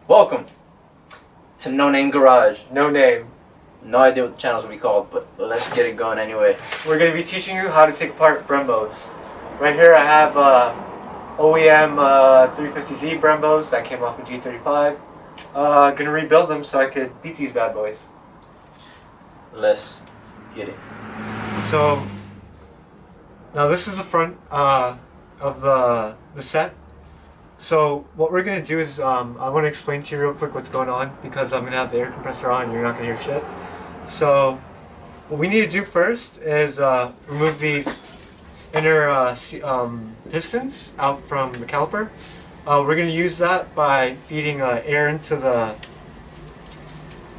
Welcome to No Name Garage. No name. No idea what the channel's gonna be called, but let's get it going anyway. We're going to be teaching you how to take apart Brembos. Right here I have OEM 350Z Brembos that came off a G35. Gonna rebuild them so I could beat these bad boys. Let's get it. So now this is the front of the set. So what we're gonna do is I want to explain to you real quick what's going on, because I'm gonna have the air compressor on and you're not gonna hear shit. So what we need to do first is remove these inner pistons out from the caliper. We're gonna use that by feeding air into the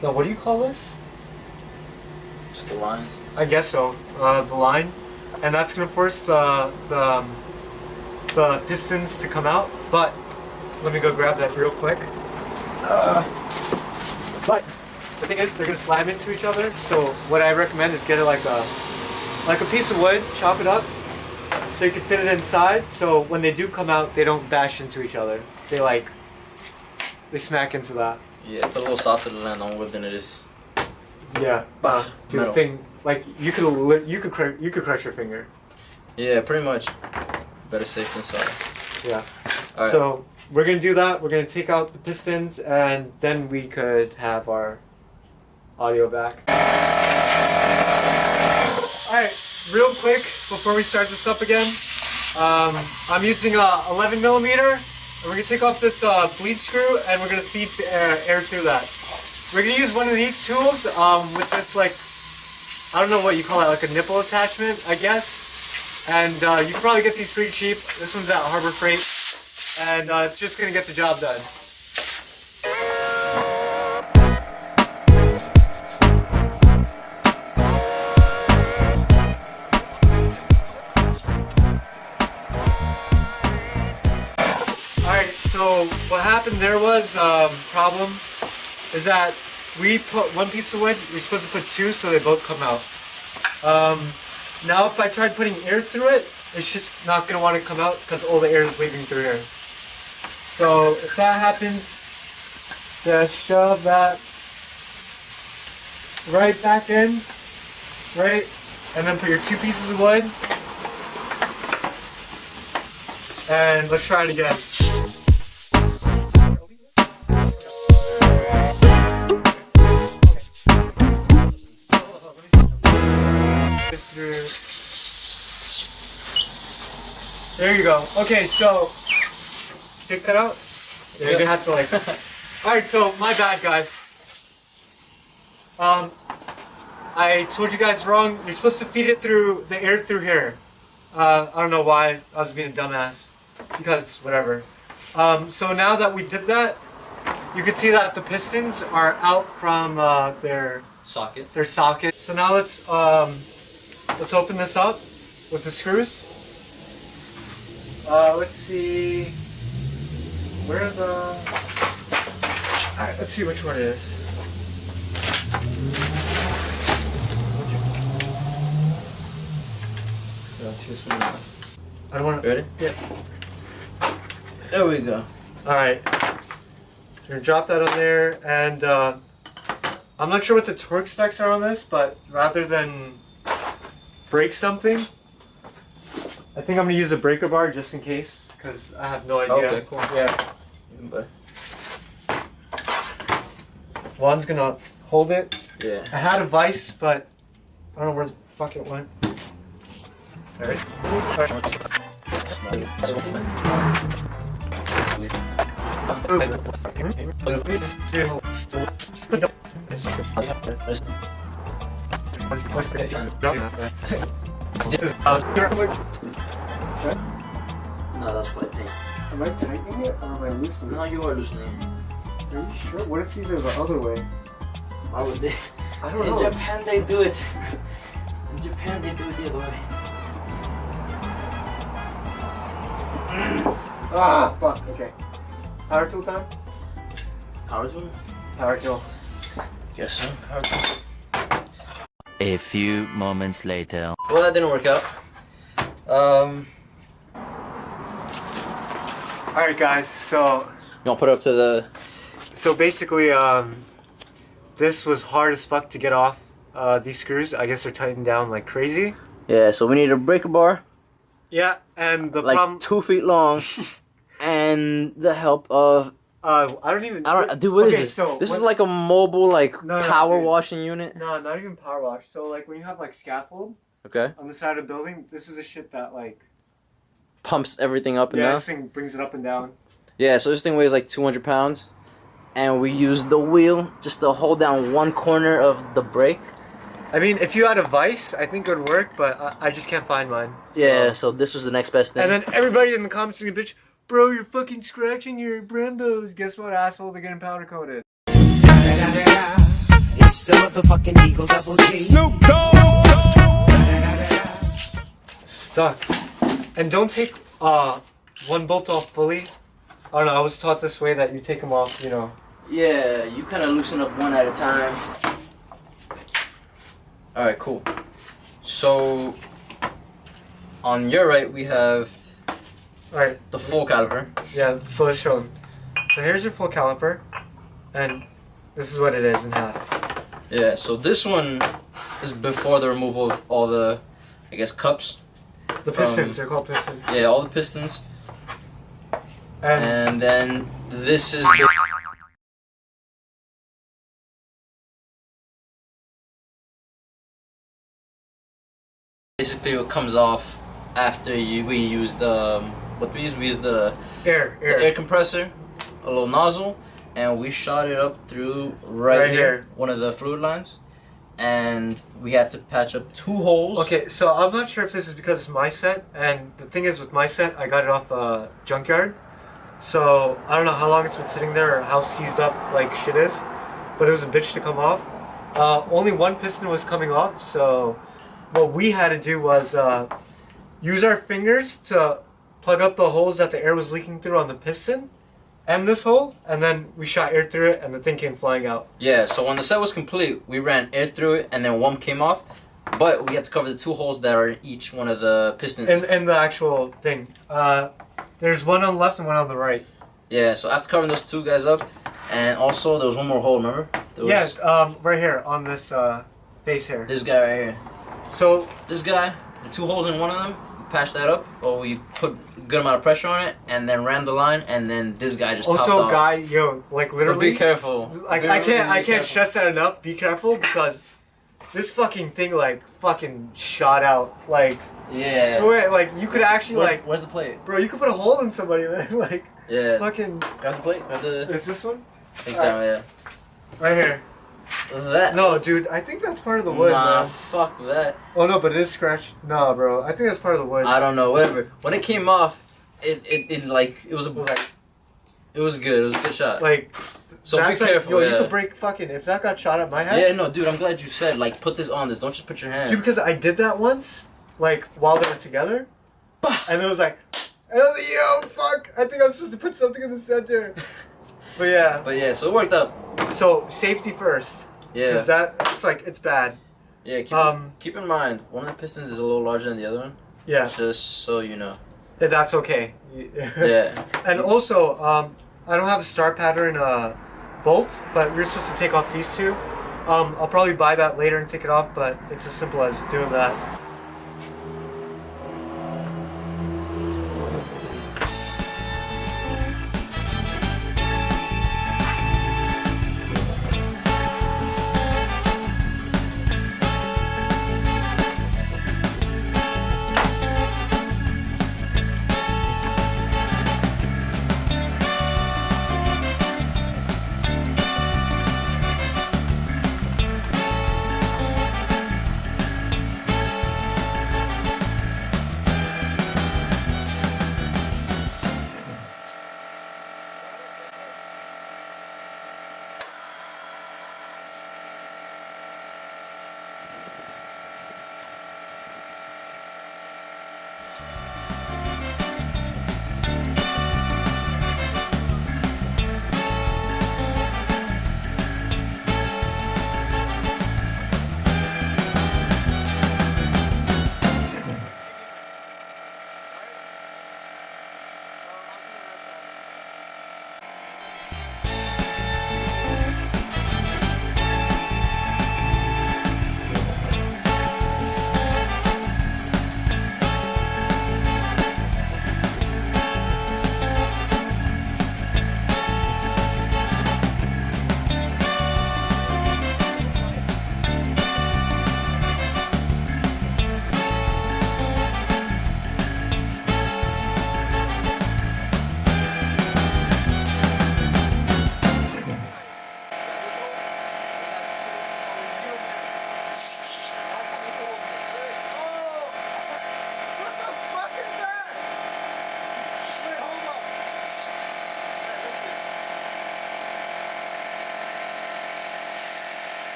what do you call this? Just the lines. I guess so. The line, and that's gonna force the pistons to come out. But let me go grab that real quick. But the thing is, they're gonna slam into each other. So what I recommend is get it like a piece of wood, chop it up, so you can fit it inside. So when they do come out, they don't bash into each other. They smack into that. Yeah, it's a little softer to land on wood than it is. Yeah. Do the thing like you could crush your finger. Yeah, pretty much. Better safe than sorry. Yeah. Right. So we're gonna do that. We're gonna take out the pistons, and then we could have our audio back. All right, real quick before we start this up again, I'm using a 11 millimeter, and we're gonna take off this bleed screw, and we're gonna feed air through that. We're gonna use one of these tools with this I don't know what you call it, like a nipple attachment, I guess. And you can probably get these pretty cheap. This one's at Harbor Freight, and it's just gonna get the job done. Alright, so what happened there was, problem is that we put one piece of wood, we're supposed to put two so they both come out. Now if I tried putting air through it, it's just not going to want to come out because all the air is leaving through here. So if that happens, just shove that right back in, right? And then put your two pieces of wood. And let's try it again. There you go. Okay, so take that out. You're gonna have to Alright, so my bad, guys. I told you guys wrong. You're supposed to feed it through the air through here. I don't know why I was being a dumbass. Because whatever. So now that we did that, you can see that the pistons are out from their socket. So now let's open this up with the screws. Let's see. Where the? Alright, let's see which one it is. I don't want to. Ready? Yeah. There we go. Alright. So we're gonna drop that on there, and I'm not sure what the torque specs are on this, but rather than break something, I think I'm gonna use a breaker bar just in case, because I have no idea. Okay, cool. Yeah. Juan's gonna hold it. Yeah. I had a vise, but I don't know where the fuck it went. Alright. No, that's what I think. Am I tightening it or am I loosening it? No, you are loosening it. Are you sure? What if these are the other way? Why would they? I don't know. In Japan they do it. In Japan they do it the other way. Ah, fuck. Okay. Power tool time? Power tool? Power tool. Guess so. Power tool. A few moments later. Well, that didn't work out. Alright guys, so You want to put it up to the... So basically, this was hard as fuck to get off. These screws, I guess, are tightened down like crazy. Yeah, so we need a breaker bar. Yeah, and the like problem... 2 feet long, and the help of I don't even... dude, what is okay, this? So this is like a mobile power dude. washing unit. No, not even power wash. So like when you have like scaffold Okay. on the side of the building, this is the shit that like Pumps everything up and down. this thing brings it up and down. Yeah, so this thing weighs like 200 pounds, and we use the wheel just to hold down one corner of the brake. I mean, if you had a vise, I think it would work, but I just can't find mine. So. Yeah, so this was the next best thing. And then everybody in the comments is gonna bitch, bro, you're fucking scratching your Brembos. Guess what, asshole? They're getting powder coated. It's the motherfucking Eagle Double G. Snoop Dogg. Stuck. And don't take one bolt off fully. I don't know, I was taught this way that you take them off, you know. Yeah, you kind of loosen up one at a time. Alright, cool. So, on your right, we have Alright. the full caliper. Yeah, so let's show them. So here's your full caliper, and this is what it is in half. Yeah, so this one is before the removal of all the, I guess, cups. The pistons, they're called pistons. Yeah, all the pistons. And then this is basically what comes off after we use the we use the air compressor, a little nozzle, and we shot it up through right here, one of the fluid lines, and we had to patch up 2 holes. Okay, so I'm not sure if this is because it's my set, and the thing is with my set, I got it off a junkyard. So I don't know how long it's been sitting there or how seized up like shit is, but it was a bitch to come off. Only one piston was coming off, so what we had to do was use our fingers to plug up the holes that the air was leaking through on the piston and this hole, and then we shot air through it and the thing came flying out. Yeah, so when the set was complete, we ran air through it and then one came off, but we had to cover the 2 holes that are in each one of the pistons. In the actual thing. There's one on the left and one on the right. Yeah, so after covering those 2 guys up, and also there was one more hole, remember? Right here on this face here. This guy right here. So this guy, the 2 holes in one of them, we patched that up, or we put a good amount of pressure on it, and then ran the line, and then this guy just popped off. Also, guy, yo, like literally. But be careful. Like I can't stress that enough. Be careful because this fucking thing like fucking shot out like. Yeah. Wait, like you could actually where's the plate? Bro, you could put a hole in somebody, man. Like. Yeah. Fucking. Grab the plate. Grab the. Is this one? Exactly. Yeah. Right here. That. No, dude. I think that's part of the wood, nah, man. fuck that. Oh no, but it is scratched. Nah, bro. I think that's part of the wood. I don't know. Whatever. When it came off, it was good. It was a good shot. Like. So be careful. Yo, you could break fucking. If that got shot at my head. Yeah, no, dude. I'm glad you said like put this on this. Don't just put your hand. Dude, because I did that once, like while they were together, and it was like, and I was like, yo, fuck. I think I was supposed to put something in the center. But yeah. But yeah, so it worked out. So safety first. Yeah. Because it's bad. Yeah. Keep in mind, one of the pistons is a little larger than the other one. Yeah. Just so you know. Yeah, that's okay. Yeah. And also, I don't have a star pattern bolt, but we're supposed to take off these 2. I'll probably buy that later and take it off, but it's as simple as doing that.